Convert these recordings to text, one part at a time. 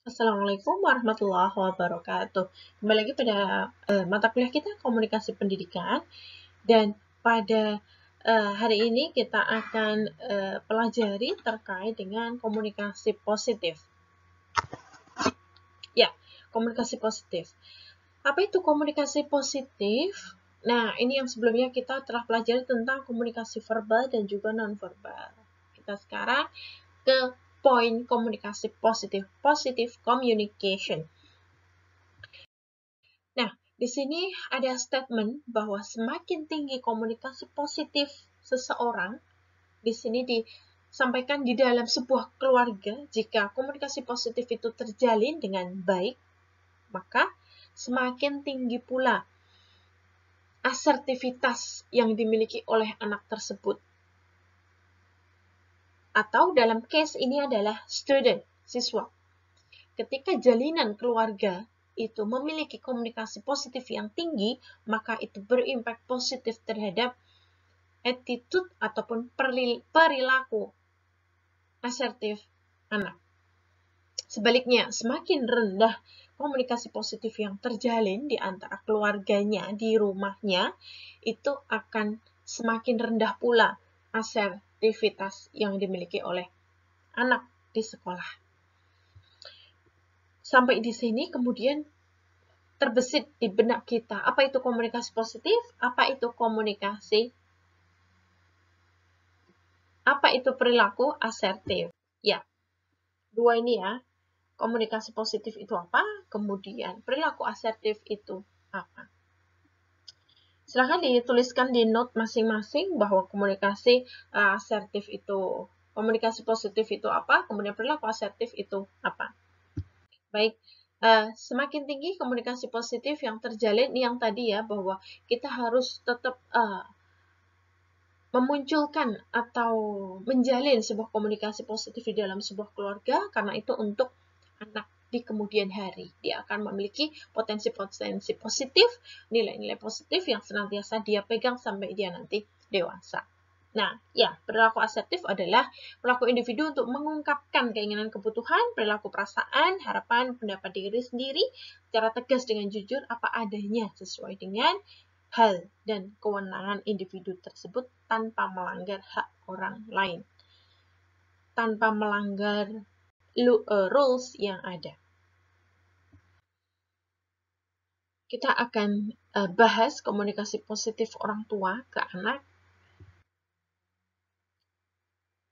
Assalamualaikum warahmatullahi wabarakatuh. Kembali lagi pada mata kuliah kita komunikasi pendidikan, dan pada hari ini kita akan pelajari terkait dengan komunikasi positif. Ya, komunikasi positif. Apa itu komunikasi positif? Nah, ini yang sebelumnya kita telah pelajari tentang komunikasi verbal dan juga non-verbal. Kita sekarang ke poin komunikasi positif, positive communication. Nah, di sini ada statement bahwa semakin tinggi komunikasi positif seseorang, di sini disampaikan di dalam sebuah keluarga, jika komunikasi positif itu terjalin dengan baik, maka semakin tinggi pula asertivitas yang dimiliki oleh anak tersebut. Atau dalam case ini adalah student, siswa. Ketika jalinan keluarga itu memiliki komunikasi positif yang tinggi, maka itu berimpak positif terhadap attitude ataupun perilaku asertif anak. Sebaliknya, semakin rendah komunikasi positif yang terjalin di antara keluarganya, di rumahnya, itu akan semakin rendah pula asertivitas yang dimiliki oleh anak di sekolah. Sampai di sini kemudian terbesit di benak kita, apa itu komunikasi positif, apa itu komunikasi, apa itu perilaku asertif. Ya, dua ini ya, komunikasi positif itu apa, kemudian perilaku asertif itu apa. Silahkan dituliskan di note masing-masing bahwa komunikasi asertif itu, komunikasi positif itu apa, kemudian perilaku asertif itu apa. Baik, semakin tinggi komunikasi positif yang terjalin, yang tadi ya, bahwa kita harus tetap memunculkan atau menjalin sebuah komunikasi positif di dalam sebuah keluarga, karena itu untuk anak di kemudian hari. Dia akan memiliki potensi-potensi positif, nilai-nilai positif yang senantiasa dia pegang sampai dia nanti dewasa. Nah, ya, perilaku asertif adalah perilaku individu untuk mengungkapkan keinginan, kebutuhan, perilaku, perasaan, harapan, pendapat diri sendiri secara tegas dengan jujur apa adanya sesuai dengan hal dan kewenangan individu tersebut tanpa melanggar hak orang lain, tanpa melanggar rules yang ada. Kita akan bahas komunikasi positif orang tua ke anak.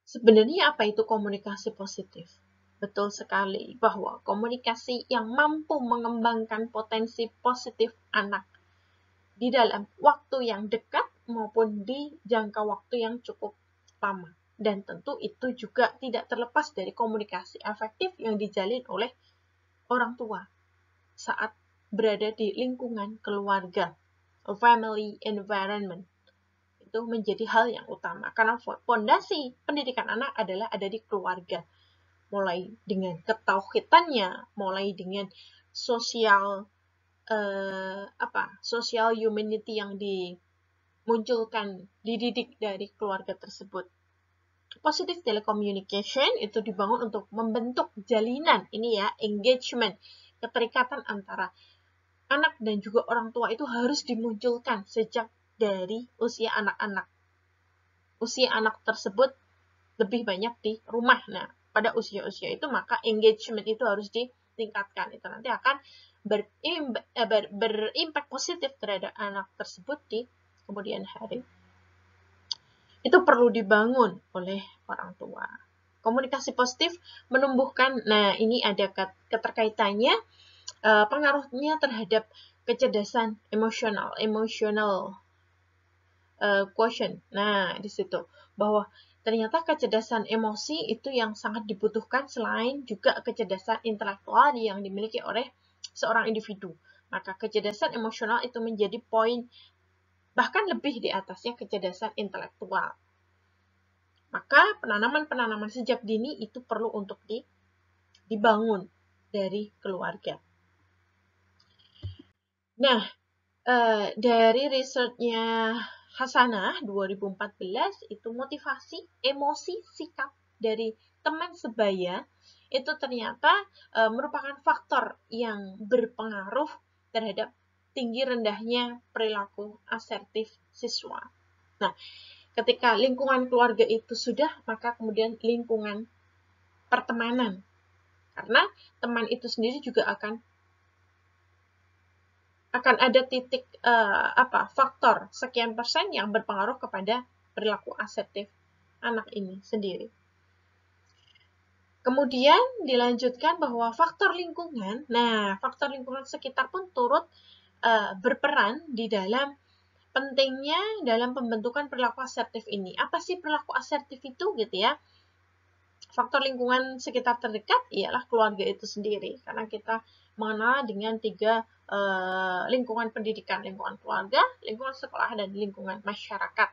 Sebenarnya apa itu komunikasi positif? Betul sekali bahwa komunikasi yang mampu mengembangkan potensi positif anak di dalam waktu yang dekat maupun di jangka waktu yang cukup lama. Dan tentu itu juga tidak terlepas dari komunikasi efektif yang dijalin oleh orang tua saat berada di lingkungan keluarga, family environment. Itu menjadi hal yang utama, karena fondasi pendidikan anak adalah ada di keluarga. Mulai dengan ketauhidannya, mulai dengan social humanity yang dimunculkan, dididik dari keluarga tersebut. Positive telecommunication itu dibangun untuk membentuk jalinan, ini ya, engagement, keterikatan antara anak dan juga orang tua itu harus dimunculkan sejak dari usia anak-anak. Usia anak tersebut lebih banyak di rumah. Nah, pada usia-usia itu maka engagement itu harus ditingkatkan. Itu nanti akan berimpak positif terhadap anak tersebut di kemudian hari. Itu perlu dibangun oleh orang tua. Komunikasi positif menumbuhkan, nah ini ada keterkaitannya, pengaruhnya terhadap kecerdasan emotional quotient. Nah, di situ bahwa ternyata kecerdasan emosi itu yang sangat dibutuhkan selain juga kecerdasan intelektual yang dimiliki oleh seorang individu. Maka kecerdasan emosional itu menjadi poin bahkan lebih di atasnya kecerdasan intelektual. Maka penanaman-penanaman sejak dini itu perlu untuk dibangun dari keluarga. Nah, dari risetnya Hasanah 2014 itu motivasi, emosi, sikap dari teman sebaya itu ternyata merupakan faktor yang berpengaruh terhadap tinggi rendahnya perilaku asertif siswa. Nah, ketika lingkungan keluarga itu sudah, maka kemudian lingkungan pertemanan. Karena teman itu sendiri juga akan ada titik faktor sekian persen yang berpengaruh kepada perilaku asertif anak ini sendiri. Kemudian dilanjutkan bahwa faktor lingkungan, faktor lingkungan sekitar pun turut berperan di dalam pentingnya dalam pembentukan perilaku asertif ini. Apa sih perilaku asertif itu gitu ya? Faktor lingkungan sekitar terdekat ialah keluarga itu sendiri, karena kita mengenal dengan 3 lingkungan pendidikan, lingkungan keluarga, lingkungan sekolah, dan lingkungan masyarakat.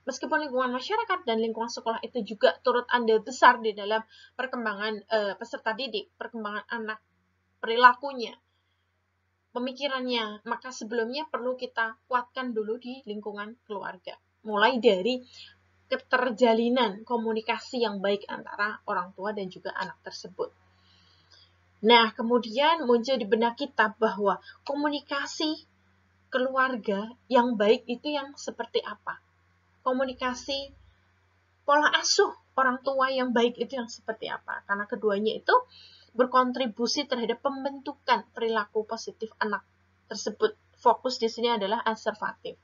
Meskipun lingkungan masyarakat dan lingkungan sekolah itu juga turut andil besar di dalam perkembangan peserta didik, perkembangan anak, perilakunya, pemikirannya, maka sebelumnya perlu kita kuatkan dulu di lingkungan keluarga. Mulai dari keterjalinan komunikasi yang baik antara orang tua dan juga anak tersebut. Nah, kemudian muncul di benak kita bahwa komunikasi keluarga yang baik itu yang seperti apa? Komunikasi pola asuh orang tua yang baik itu yang seperti apa? Karena keduanya itu berkontribusi terhadap pembentukan perilaku positif anak tersebut. Fokus di sini adalah asertif.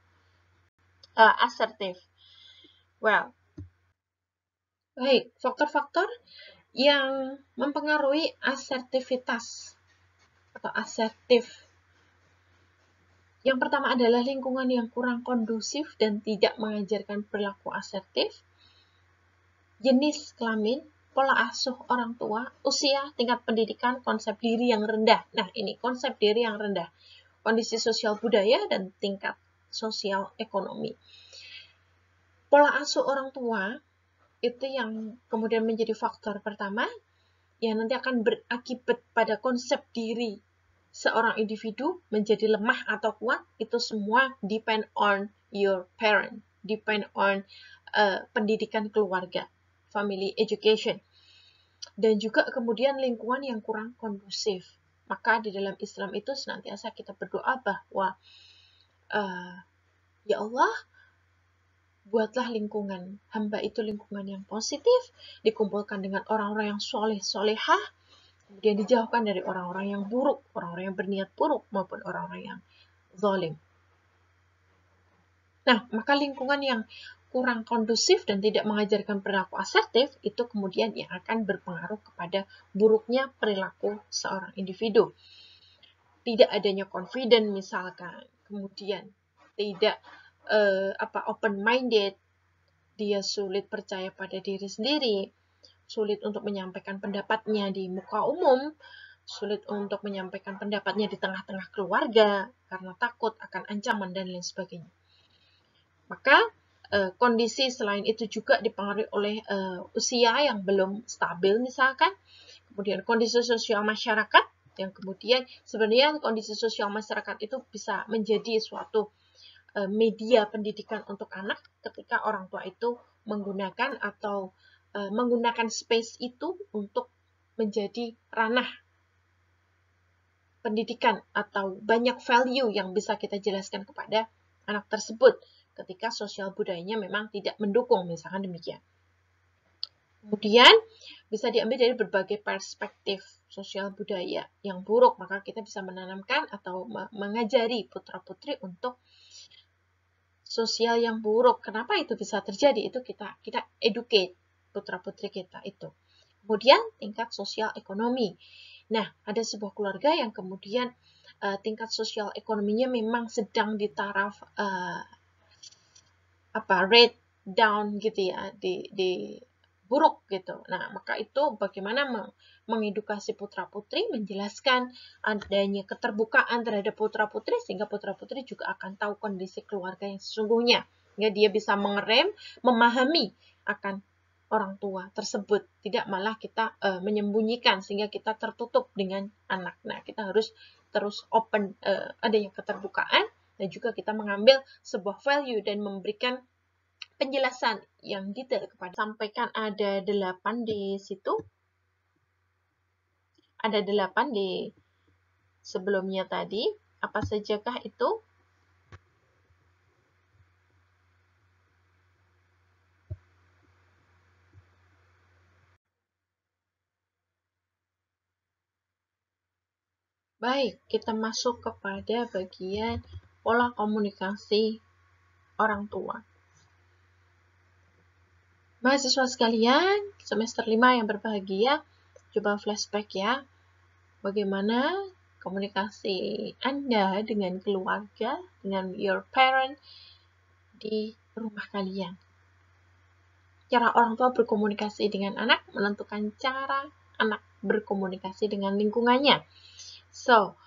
Well, baik, faktor-faktor yang mempengaruhi asertivitas atau asertif. Yang pertama adalah lingkungan yang kurang kondusif dan tidak mengajarkan perilaku asertif, jenis kelamin, pola asuh orang tua, usia, tingkat pendidikan, konsep diri yang rendah. Nah, ini konsep diri yang rendah, kondisi sosial budaya, dan tingkat sosial ekonomi. Pola asuh orang tua itu yang kemudian menjadi faktor pertama yang nanti akan berakibat pada konsep diri seorang individu menjadi lemah atau kuat. Itu semua depend on your parent, depend on pendidikan keluarga, family education, dan juga kemudian lingkungan yang kurang kondusif. Maka di dalam Islam itu senantiasa kita berdoa bahwa ya Allah, buatlah lingkungan hamba itu lingkungan yang positif, dikumpulkan dengan orang-orang yang soleh-solehah, kemudian dijauhkan dari orang-orang yang buruk, orang-orang yang berniat buruk, maupun orang-orang yang zalim. Nah, maka lingkungan yang kurang kondusif dan tidak mengajarkan perilaku asertif, itu kemudian yang akan berpengaruh kepada buruknya perilaku seorang individu. Tidak adanya confident misalkan, kemudian tidak open-minded, dia sulit percaya pada diri sendiri, sulit untuk menyampaikan pendapatnya di muka umum, sulit untuk menyampaikan pendapatnya di tengah-tengah keluarga karena takut akan ancaman dan lain sebagainya. Maka kondisi selain itu juga dipengaruhi oleh usia yang belum stabil misalkan, kemudian kondisi sosial masyarakat, yang kemudian sebenarnya kondisi sosial masyarakat itu bisa menjadi suatu media pendidikan untuk anak ketika orang tua itu menggunakan atau menggunakan space itu untuk menjadi ranah pendidikan atau banyak value yang bisa kita jelaskan kepada anak tersebut ketika sosial budayanya memang tidak mendukung, misalkan demikian. Kemudian bisa diambil dari berbagai perspektif sosial budaya yang buruk, maka kita bisa menanamkan atau mengajari putra-putri untuk sosial yang buruk. Kenapa itu bisa terjadi? Itu kita educate putra-putri kita itu. Kemudian tingkat sosial ekonomi. Nah, ada sebuah keluarga yang kemudian tingkat sosial ekonominya memang sedang di taraf rate down gitu ya, di buruk gitu. Nah, maka itu bagaimana mengedukasi putra-putri, menjelaskan adanya keterbukaan terhadap putra-putri sehingga putra-putri juga akan tahu kondisi keluarga yang sesungguhnya. Hingga dia bisa mengerem, memahami akan orang tua tersebut. Tidak malah kita menyembunyikan sehingga kita tertutup dengan anak. Nah, kita harus terus open, adanya keterbukaan, dan juga kita mengambil sebuah value dan memberikan penjelasan yang detail kepada sampaikan ada 8 di situ. Ada 8 di sebelumnya tadi. Apa sajakah itu? Baik, kita masuk kepada bagian pola komunikasi orang tua. Mahasiswa sekalian, semester 5 yang berbahagia, coba flashback ya. Bagaimana komunikasi Anda dengan keluarga, dengan your parent di rumah kalian. Cara orang tua berkomunikasi dengan anak menentukan cara anak berkomunikasi dengan lingkungannya. So,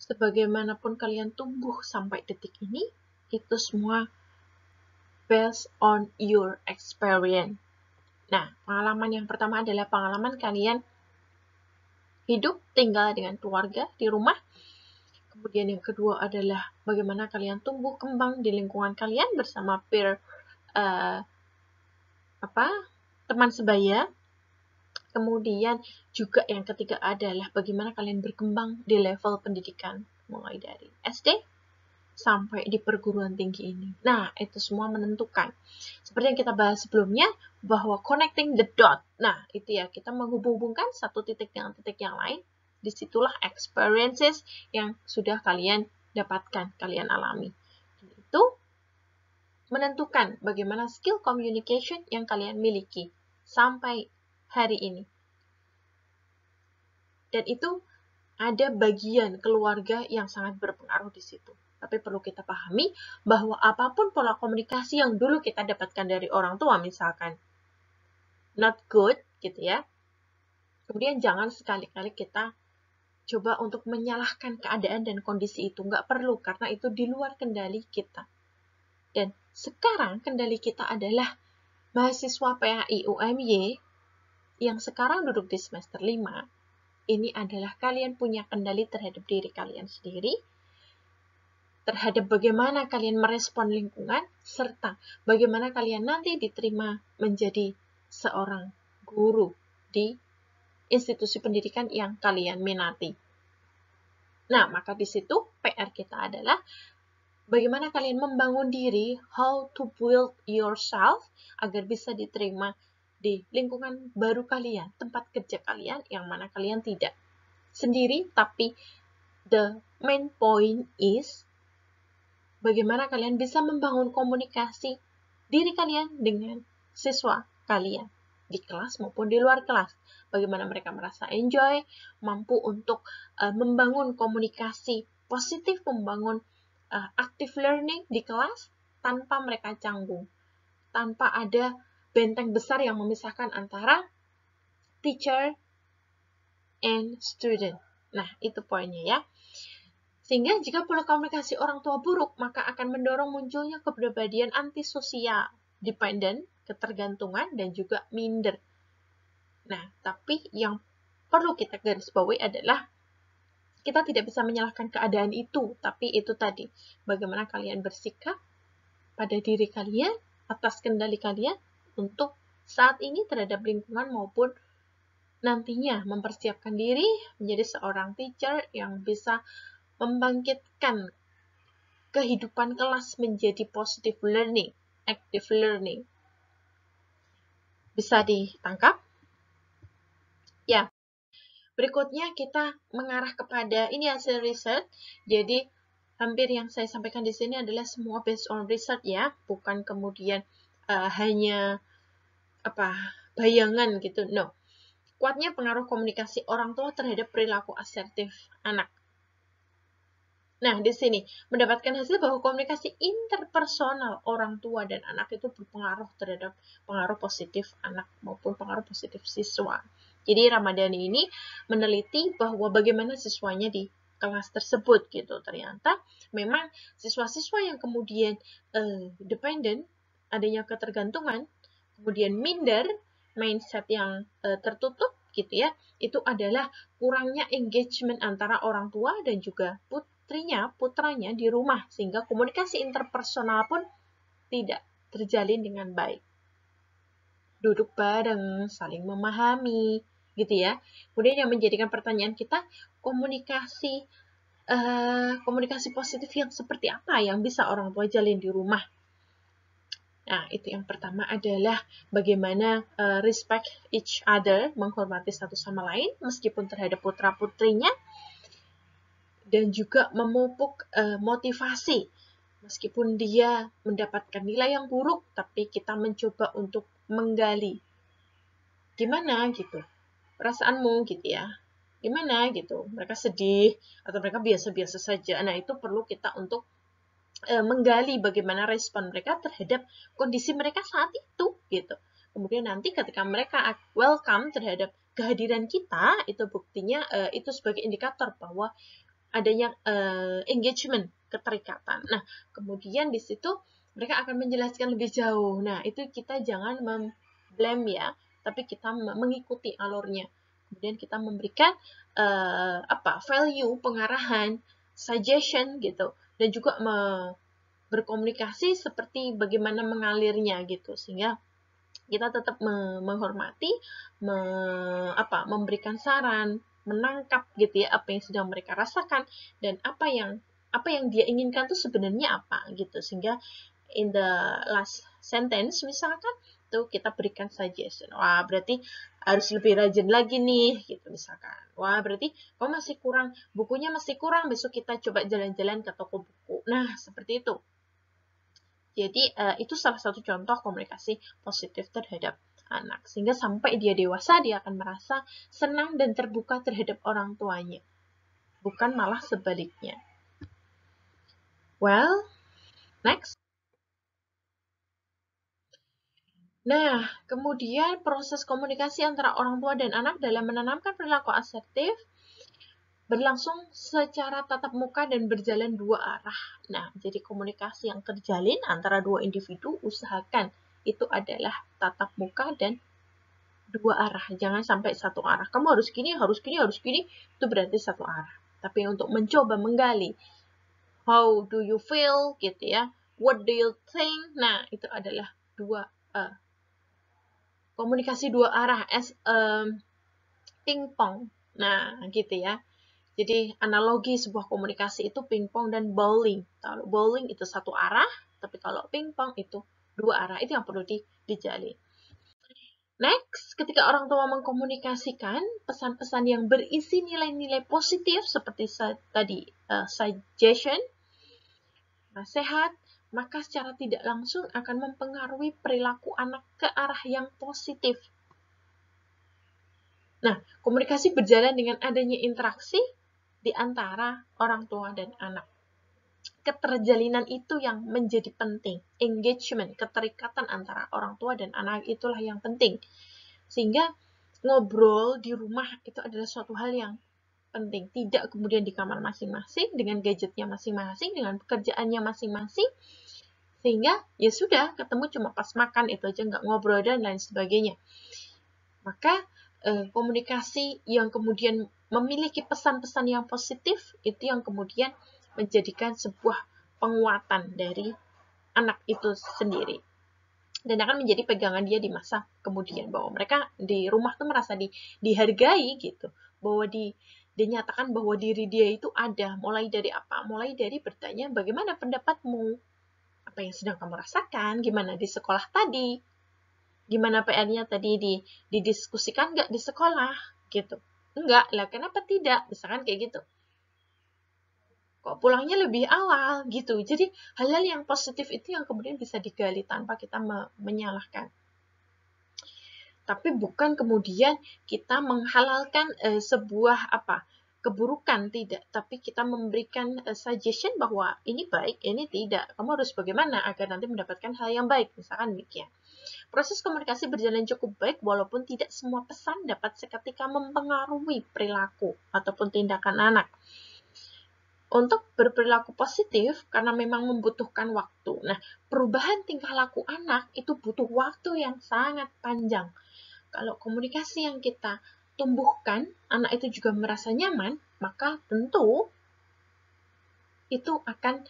sebagaimanapun kalian tumbuh sampai detik ini, itu semua based on your experience. Nah, pengalaman yang pertama adalah pengalaman kalian hidup, tinggal dengan keluarga di rumah. Kemudian yang kedua adalah bagaimana kalian tumbuh kembang di lingkungan kalian bersama peer teman sebaya. Kemudian juga yang ketiga adalah bagaimana kalian berkembang di level pendidikan mulai dari SD sampai di perguruan tinggi ini. Nah, itu semua menentukan. Seperti yang kita bahas sebelumnya, bahwa connecting the dot. Nah, itu ya, kita menghubung-hubungkan satu titik dengan titik yang lain. Disitulah experiences yang sudah kalian dapatkan, kalian alami. Itu menentukan bagaimana skill communication yang kalian miliki sampai hari ini. Dan itu ada bagian keluarga yang sangat berpengaruh di situ. Tapi perlu kita pahami bahwa apapun pola komunikasi yang dulu kita dapatkan dari orang tua, misalkan not good, gitu ya. Kemudian jangan sekali-kali kita coba untuk menyalahkan keadaan dan kondisi itu. Nggak perlu, karena itu di luar kendali kita. Dan sekarang kendali kita adalah mahasiswa PAI UMY yang sekarang duduk di semester 5. Ini adalah kalian punya kendali terhadap diri kalian sendiri, terhadap bagaimana kalian merespon lingkungan, serta bagaimana kalian nanti diterima menjadi seorang guru di institusi pendidikan yang kalian minati. Nah, maka di situ PR kita adalah bagaimana kalian membangun diri, how to build yourself, agar bisa diterima di lingkungan baru kalian, tempat kerja kalian, yang mana kalian tidak sendiri, tapi the main point is bagaimana kalian bisa membangun komunikasi diri kalian dengan siswa kalian di kelas maupun di luar kelas. Bagaimana mereka merasa enjoy, mampu untuk membangun komunikasi positif, membangun active learning di kelas tanpa mereka canggung, tanpa ada benteng besar yang memisahkan antara teacher and student. Nah, itu poinnya ya. Sehingga jika pola komunikasi orang tua buruk, maka akan mendorong munculnya kepribadian antisosial, dependent, ketergantungan, dan juga minder. Nah, tapi yang perlu kita garis bawahi adalah kita tidak bisa menyalahkan keadaan itu, tapi itu tadi, bagaimana kalian bersikap pada diri kalian, atas kendali kalian, untuk saat ini terhadap lingkungan maupun nantinya mempersiapkan diri menjadi seorang teacher yang bisa membangkitkan kehidupan kelas menjadi positive learning, active learning. Bisa ditangkap? Ya. Berikutnya kita mengarah kepada ini hasil riset. Jadi hampir yang saya sampaikan di sini adalah semua based on research ya, bukan kemudian hanya bayangan gitu. No. Kuatnya pengaruh komunikasi orang tua terhadap perilaku asertif anak. Nah, di sini mendapatkan hasil bahwa komunikasi interpersonal orang tua dan anak itu berpengaruh terhadap pengaruh positif anak maupun pengaruh positif siswa. Jadi Ramadhani ini meneliti bahwa bagaimana siswanya di kelas tersebut gitu. Ternyata memang siswa-siswa yang kemudian dependent, adanya ketergantungan, kemudian minder, mindset yang tertutup gitu ya, itu adalah kurangnya engagement antara orang tua dan juga putranya di rumah, sehingga komunikasi interpersonal pun tidak terjalin dengan baik. Duduk bareng, saling memahami, gitu ya. Kemudian yang menjadikan pertanyaan kita, komunikasi positif yang seperti apa yang bisa orang tua jalin di rumah. Nah, itu yang pertama adalah bagaimana respect each other, menghormati satu sama lain, meskipun terhadap putra-putrinya, dan juga memupuk motivasi. Meskipun dia mendapatkan nilai yang buruk, tapi kita mencoba untuk menggali. Gimana gitu perasaanmu gitu ya. Gimana gitu. Mereka sedih atau mereka biasa-biasa saja. Nah, itu perlu kita untuk menggali bagaimana respon mereka terhadap kondisi mereka saat itu gitu. Kemudian nanti ketika mereka welcome terhadap kehadiran kita, itu buktinya itu sebagai indikator bahwa adanya engagement, keterikatan. Nah, kemudian di situ mereka akan menjelaskan lebih jauh. Nah, itu kita jangan blame ya, tapi kita mengikuti alurnya. Kemudian kita memberikan value, pengarahan, suggestion gitu, dan juga berkomunikasi seperti bagaimana mengalirnya gitu, sehingga kita tetap menghormati, memberikan saran, menangkap gitu ya apa yang sedang mereka rasakan dan apa yang dia inginkan tuh sebenarnya apa gitu, sehingga in the last sentence misalkan tuh kita berikan suggestion. Wah, berarti harus lebih rajin lagi nih gitu misalkan. Wah, berarti kok masih kurang, bukunya masih kurang, besok kita coba jalan-jalan ke toko buku. Nah, seperti itu. Jadi itu salah satu contoh komunikasi positif terhadap anak. Sehingga sampai dia dewasa, dia akan merasa senang dan terbuka terhadap orang tuanya. Bukan malah sebaliknya. Well, next. Nah, kemudian proses komunikasi antara orang tua dan anak dalam menanamkan perilaku asertif berlangsung secara tatap muka dan berjalan dua arah. Nah, jadi komunikasi yang terjalin antara dua individu, usahakan itu adalah tatap muka dan dua arah, jangan sampai satu arah. Kamu harus gini, harus gini, harus gini, itu berarti satu arah. Tapi untuk mencoba menggali, how do you feel, gitu ya, what do you think, nah itu adalah komunikasi dua arah, as pingpong. Nah, gitu ya. Jadi analogi sebuah komunikasi itu pingpong dan bowling. Kalau bowling itu satu arah, tapi kalau pingpong itu dua arah. Itu yang perlu dijalin. Next, ketika orang tua mengkomunikasikan pesan-pesan yang berisi nilai-nilai positif seperti tadi suggestion, nasihat, maka secara tidak langsung akan mempengaruhi perilaku anak ke arah yang positif. Nah, komunikasi berjalan dengan adanya interaksi di antara orang tua dan anak. Keterjalinan itu yang menjadi penting. Engagement, keterikatan antara orang tua dan anak itulah yang penting. Sehingga ngobrol di rumah itu adalah suatu hal yang penting. Tidak kemudian di kamar masing-masing, dengan gadgetnya masing-masing, dengan pekerjaannya masing-masing. Sehingga ya sudah, ketemu cuma pas makan, itu aja nggak ngobrol dan lain sebagainya. Maka komunikasi yang kemudian memiliki pesan-pesan yang positif, itu yang kemudian menjadikan sebuah penguatan dari anak itu sendiri. Dan akan menjadi pegangan dia di masa kemudian, bahwa mereka di rumah tuh merasa dihargai gitu, bahwa dinyatakan bahwa diri dia itu ada. Mulai dari apa? Mulai dari bertanya, bagaimana pendapatmu? Apa yang sedang kamu rasakan? Gimana di sekolah tadi? Gimana PR-nya tadi didiskusikan nggak di sekolah? Gitu. Enggak lah, kenapa tidak? Misalkan kayak gitu. Kok pulangnya lebih awal gitu. Jadi hal-hal yang positif itu yang kemudian bisa digali tanpa kita menyalahkan. Tapi bukan kemudian kita menghalalkan sebuah keburukan, tidak. Tapi kita memberikan suggestion bahwa ini baik, ini tidak. Kamu harus bagaimana agar nanti mendapatkan hal yang baik, misalkan demikian. Proses komunikasi berjalan cukup baik walaupun tidak semua pesan dapat seketika mempengaruhi perilaku ataupun tindakan anak. Untuk berperilaku positif karena memang membutuhkan waktu. Nah, perubahan tingkah laku anak itu butuh waktu yang sangat panjang. Kalau komunikasi yang kita tumbuhkan, anak itu juga merasa nyaman, maka tentu itu akan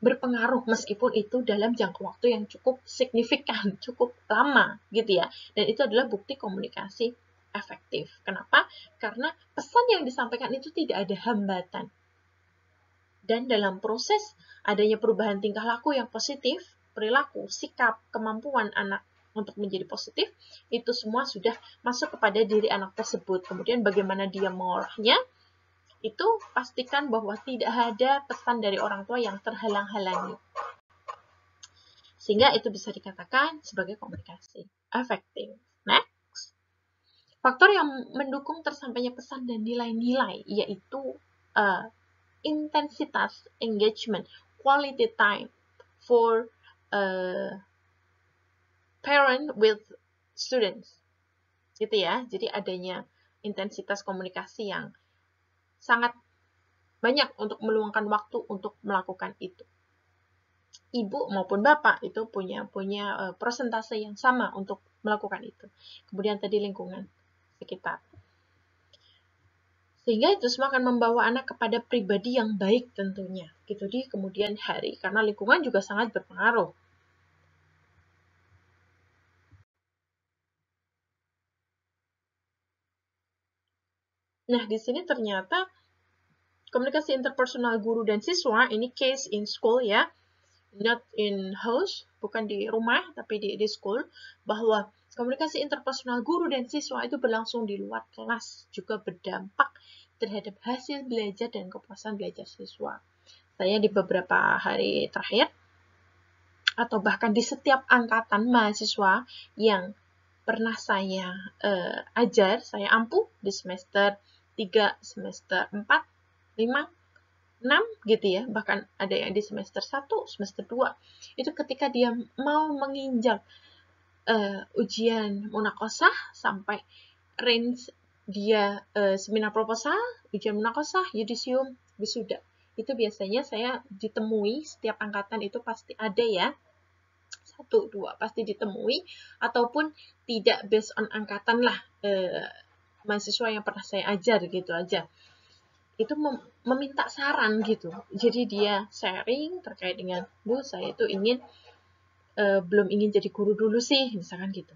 berpengaruh meskipun itu dalam jangka waktu yang cukup signifikan, cukup lama gitu ya. Dan itu adalah bukti komunikasi efektif. Kenapa? Karena pesan yang disampaikan itu tidak ada hambatan. Dan dalam proses adanya perubahan tingkah laku yang positif, perilaku, sikap, kemampuan anak untuk menjadi positif, itu semua sudah masuk kepada diri anak tersebut. Kemudian bagaimana dia mengolahnya, itu pastikan bahwa tidak ada pesan dari orang tua yang terhalang-halangi. Sehingga itu bisa dikatakan sebagai komunikasi efektif. Next. Faktor yang mendukung tersampainya pesan dan nilai-nilai yaitu intensitas engagement, quality time for parent with students. Gitu ya. Jadi adanya intensitas komunikasi yang sangat banyak untuk meluangkan waktu untuk melakukan itu. Ibu maupun bapak itu punya persentase yang sama untuk melakukan itu. Kemudian tadi lingkungan sekitar. Sehingga itu semua akan membawa anak kepada pribadi yang baik tentunya. Gitu di kemudian hari. Karena lingkungan juga sangat berpengaruh. Nah, di sini ternyata komunikasi interpersonal guru dan siswa, ini case in school ya, not in house, bukan di rumah, tapi di school, bahwa komunikasi interpersonal guru dan siswa itu berlangsung di luar kelas, juga berdampak terhadap hasil belajar dan kepuasan belajar siswa. Saya di beberapa hari terakhir, atau bahkan di setiap angkatan mahasiswa yang pernah saya ajar, saya ampuh di semester 3, semester 4, 5, 6 gitu ya, bahkan ada yang di semester 1, semester 2. Itu ketika dia mau menginjak ujian munakosah sampai range dia seminar proposal, ujian munakosah, yudisium, wisuda. Itu biasanya saya ditemui setiap angkatan itu pasti ada ya. 1, 2 pasti ditemui, ataupun tidak based on angkatan lah, mahasiswa yang pernah saya ajar gitu aja. Itu meminta saran gitu. Jadi dia sharing terkait dengan, Bu, saya itu ingin belum ingin jadi guru dulu sih, misalkan gitu.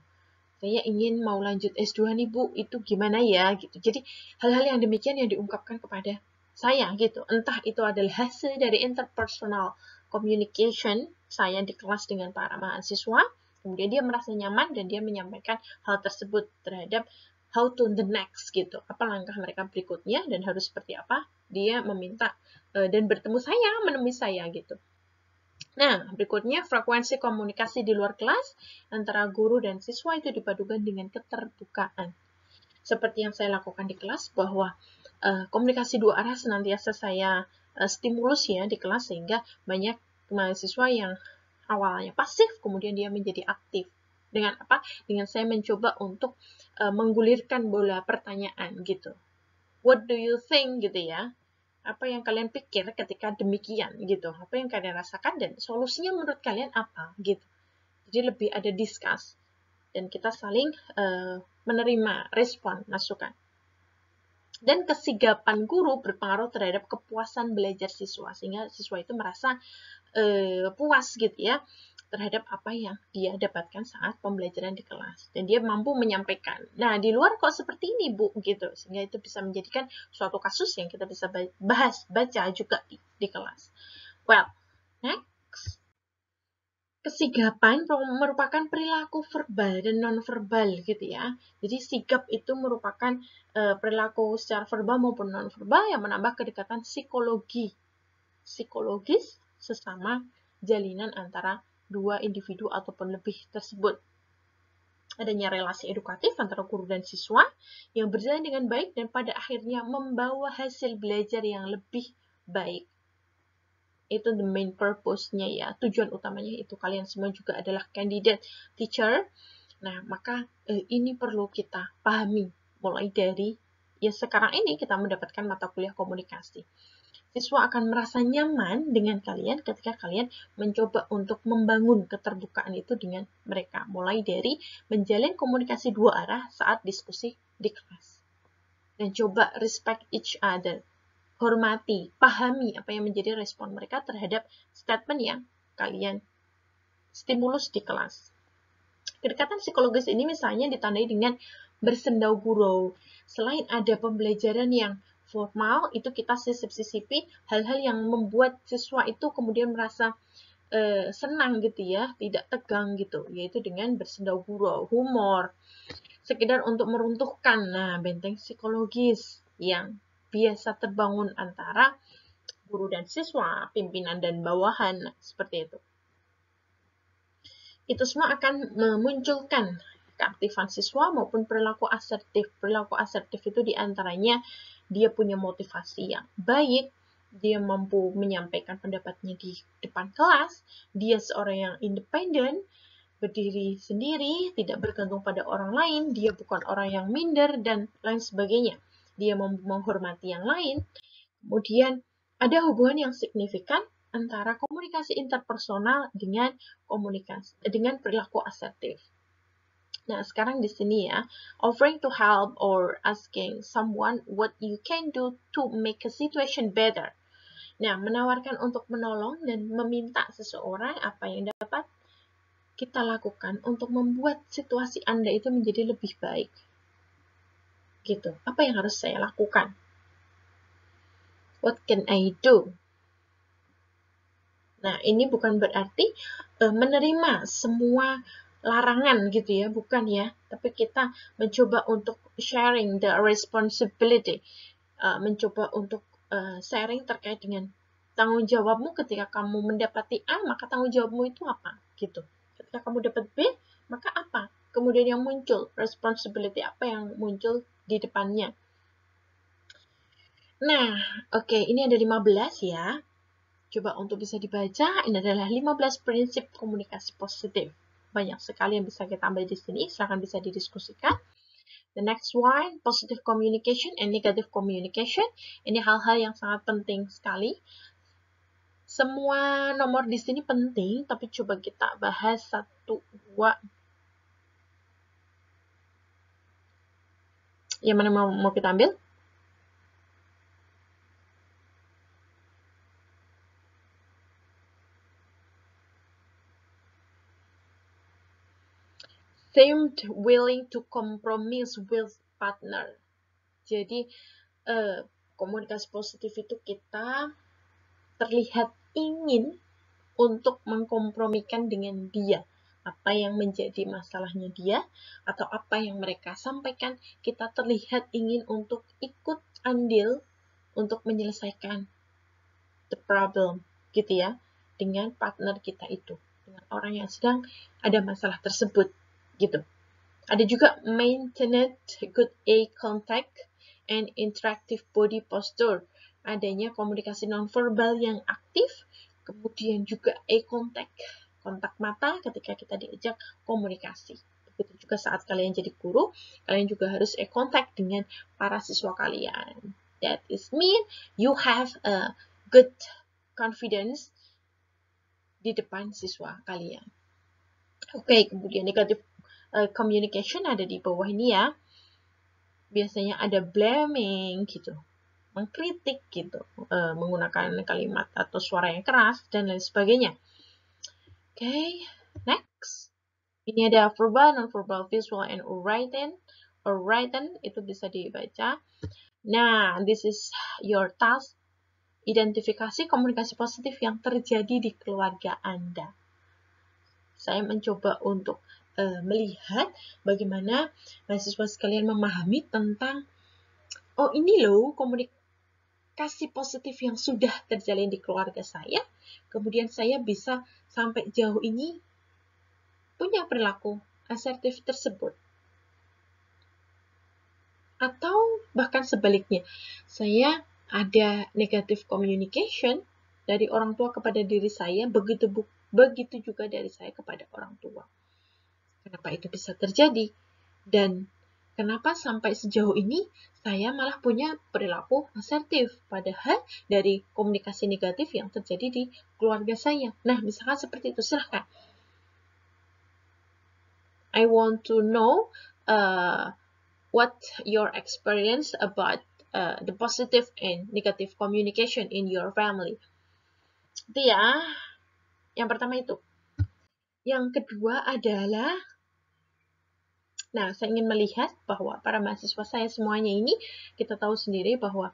Saya ingin mau lanjut S2 nih, Bu, itu gimana ya gitu. Jadi hal-hal yang demikian yang diungkapkan kepada saya gitu. Entah itu adalah hasil dari interpersonal communication saya di kelas dengan para mahasiswa, kemudian dia merasa nyaman dan dia menyampaikan hal tersebut terhadap how to the next gitu. Apa langkah mereka berikutnya dan harus seperti apa. Dia meminta dan bertemu saya, menemui saya gitu. Nah, berikutnya frekuensi komunikasi di luar kelas antara guru dan siswa itu dipadukan dengan keterbukaan. Seperti yang saya lakukan di kelas, bahwa komunikasi dua arah senantiasa saya stimulus ya di kelas, sehingga banyak mahasiswa yang awalnya pasif, kemudian dia menjadi aktif. Dengan apa? Dengan saya mencoba untuk menggulirkan bola pertanyaan gitu. What do you think gitu ya? Apa yang kalian pikir ketika demikian gitu? Apa yang kalian rasakan dan solusinya menurut kalian apa gitu? Jadi lebih ada discuss dan kita saling menerima respon masukan. Dan kesigapan guru berpengaruh terhadap kepuasan belajar siswa, sehingga siswa itu merasa puas gitu ya terhadap apa yang dia dapatkan saat pembelajaran di kelas, dan dia mampu menyampaikan. Nah, di luar kok seperti ini, Bu, gitu, sehingga itu bisa menjadikan suatu kasus yang kita bisa baca juga di kelas. Well, next. Kesigapan merupakan perilaku verbal dan non-verbal gitu ya. Jadi sigap itu merupakan perilaku secara verbal maupun non-verbal yang menambah kedekatan psikologis sesama jalinan antara dua individu ataupun lebih tersebut. Adanya relasi edukatif antara guru dan siswa yang berjalan dengan baik dan pada akhirnya membawa hasil belajar yang lebih baik. Itu the main purpose-nya ya, tujuan utamanya itu. Kalian semua juga adalah candidate teacher. Nah, maka ini perlu kita pahami mulai dari ya sekarang ini kita mendapatkan mata kuliah komunikasi. Siswa akan merasa nyaman dengan kalian ketika kalian mencoba untuk membangun keterbukaan itu dengan mereka. Mulai dari menjalin komunikasi dua arah saat diskusi di kelas. Dan coba respect each other. hormati, pahami apa yang menjadi respon mereka terhadap statement yang kalian stimulus di kelas. Kedekatan psikologis ini misalnya ditandai dengan bersendau gurau. Selain ada pembelajaran yang formal, itu kita sisip-sisipi hal-hal yang membuat siswa itu kemudian merasa senang gitu ya, tidak tegang gitu, yaitu dengan bersendau gurau, humor, sekedar untuk meruntuhkan benteng psikologis yang biasa terbangun antara guru dan siswa, pimpinan dan bawahan, seperti itu. Itu semua akan memunculkan keaktifan siswa maupun perilaku asertif. Perilaku asertif itu diantaranya dia punya motivasi yang baik, dia mampu menyampaikan pendapatnya di depan kelas, dia seorang yang independen, berdiri sendiri, tidak bergantung pada orang lain, dia bukan orang yang minder, dan lain sebagainya. Dia mampu menghormati yang lain. Kemudian ada hubungan yang signifikan antara komunikasi interpersonal dengan perilaku asertif. Nah, sekarang di sini ya, offering to help or asking someone what you can do to make a situation better. Nah, menawarkan untuk menolong dan meminta seseorang apa yang dapat kita lakukan untuk membuat situasi Anda itu menjadi lebih baik. Gitu. Apa yang harus saya lakukan? What can I do? Nah, ini bukan berarti menerima semua larangan gitu ya, bukan ya. Tapi kita mencoba untuk sharing the responsibility, mencoba untuk sharing terkait dengan tanggung jawabmu ketika kamu mendapati A, maka tanggung jawabmu itu apa gitu. Ketika kamu dapat B, maka apa? Kemudian yang muncul, responsibility apa yang muncul di depannya. Nah, oke, ini ada 15 ya. Coba untuk bisa dibaca, ini adalah 15 prinsip komunikasi positif. Banyak sekali yang bisa kita ambil di sini, silahkan bisa didiskusikan. The next one, positive communication and negative communication. Ini hal-hal yang sangat penting sekali. Semua nomor di sini penting, tapi coba kita bahas 1, 2. Yang mana mau kita ambil? Seemed willing to compromise with partner. Jadi komunikasi positif itu kita terlihat ingin untuk mengkompromikan dengan dia. Apa yang menjadi masalahnya dia atau apa yang mereka sampaikan, kita terlihat ingin untuk ikut andil untuk menyelesaikan the problem gitu ya, dengan partner kita itu, dengan orang yang sedang ada masalah tersebut gitu. Ada juga maintain good eye contact and interactive body posture. Adanya komunikasi nonverbal yang aktif, kemudian juga eye contact, kontak mata ketika kita diajak komunikasi. Begitu juga saat kalian jadi guru, kalian juga harus eye contact dengan para siswa kalian. That is mean you have a good confidence di depan siswa kalian. Oke, kemudian negatif communication ada di bawah ini ya. Biasanya ada blaming gitu, mengkritik gitu, menggunakan kalimat atau suara yang keras dan lain sebagainya. Oke, next. Ini ada verbal, non-verbal, visual, and written. Itu bisa dibaca. Nah, this is your task. Identifikasi komunikasi positif yang terjadi di keluarga Anda. Saya mencoba untuk melihat bagaimana mahasiswa sekalian memahami tentang, oh ini loh komunikasi positif yang sudah terjalin di keluarga saya, kemudian saya bisa sampai jauh ini punya perilaku asertif tersebut. Atau bahkan sebaliknya, saya ada negative communication dari orang tua kepada diri saya, begitu juga dari saya kepada orang tua. Kenapa itu bisa terjadi? Dan kenapa sampai sejauh ini saya malah punya perilaku asertif, padahal dari komunikasi negatif yang terjadi di keluarga saya. Nah, misalkan seperti itu, silahkan. I want to know what your experience about the positive and negative communication in your family. Itu ya. Yang pertama itu. Yang kedua adalah, nah, saya ingin melihat bahwa para mahasiswa saya semuanya ini, kita tahu sendiri bahwa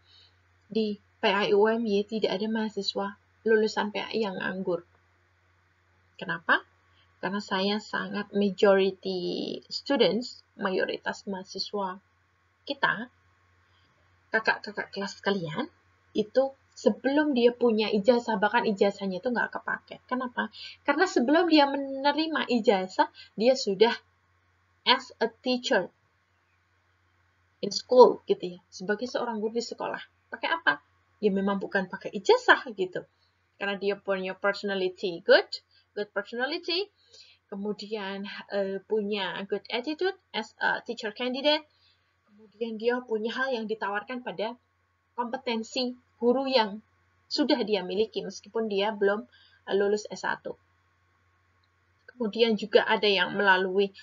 di PAI UMY tidak ada mahasiswa lulusan PAI yang nganggur. Kenapa? Karena saya sangat majority students, mayoritas mahasiswa kita, kakak-kakak kelas kalian, itu sebelum dia punya ijazah, bahkan ijazahnya itu nggak kepake. Kenapa? Karena sebelum dia menerima ijazah, dia sudah as a teacher in school, gitu ya. Sebagai seorang guru di sekolah. Pakai apa? Ya memang bukan pakai ijazah, gitu. Karena dia punya personality good personality, kemudian punya good attitude as a teacher candidate, kemudian dia punya hal yang ditawarkan pada kompetensi guru yang sudah dia miliki meskipun dia belum lulus S1. Kemudian juga ada yang melalui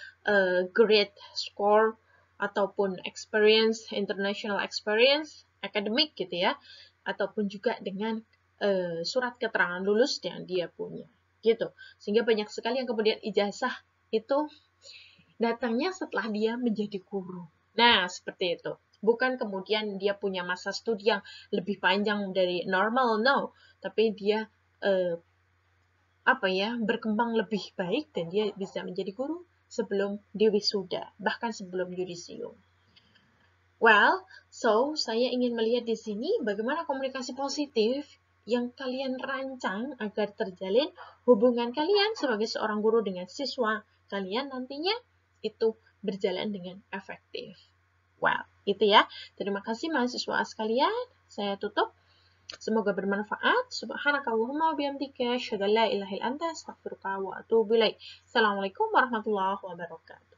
grade score ataupun experience, international experience, academic gitu ya, ataupun juga dengan surat keterangan lulus yang dia punya. Gitu. Sehingga banyak sekali yang kemudian ijazah itu datangnya setelah dia menjadi guru. Nah, seperti itu. Bukan kemudian dia punya masa studi yang lebih panjang dari normal, no. Tapi dia berkembang lebih baik dan dia bisa menjadi guru sebelum diwisuda, bahkan sebelum yudisium. Well, so saya ingin melihat di sini bagaimana komunikasi positif yang kalian rancang agar terjalin hubungan kalian sebagai seorang guru dengan siswa kalian nantinya itu berjalan dengan efektif. Well, itu ya. Terima kasih mahasiswa sekalian. Saya tutup. Semoga bermanfaat. Subhanakallahumma wa bihamdika, asyhadu an la ilaha illa anta, astaghfiruka wa atubu ilaik. Assalamualaikum warahmatullahi wabarakatuh.